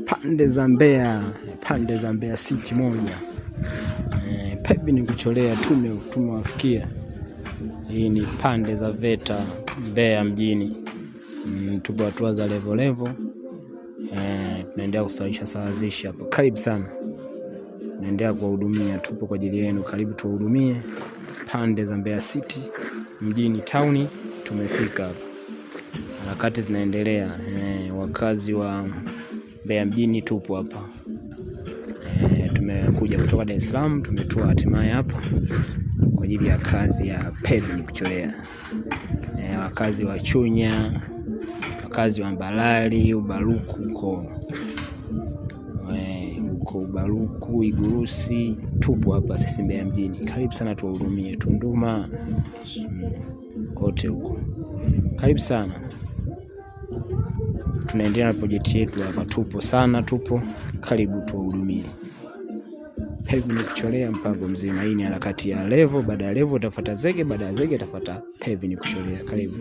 pande za Mbeya City moja. Pevi ni kucholea tumewafikia. Hii ni pande za VETA Mbeya mjini. Tupo hatua za level. Tunaendelea kusawazisha hapo. Karibu sana. Naendelea kuwahudumia, tupo kwa ajili yenu. Karibu tuhudumie. Pande za Mbeya City mjini town tumefika hapo. Harakati zinaendelea. Wakazi wa Mbeya mjini tupo hapa. Tumekuja kutoka Dar es Salaam, tumetua hatimaye hapa kwa ajili ya kazi ya pevi ni kucholea. Wakazi wa Chunya, wakazi wa Mbalali, Ubaruku huko Ubaruku, Igurusi, tupo hapa sisi Mbeya mjini. Karibu sana tuwahudumie. Tunduma kote huko. Karibu sana. Tunaendelea na project yetu hapa, tupo. Karibu tuwahudumie. Pevi ni kucholea mpango mzima. Hii ni harakati ya level, baada ya level utafuata zege, baada ya zege utafuata pevi ni kucholea. Karibu.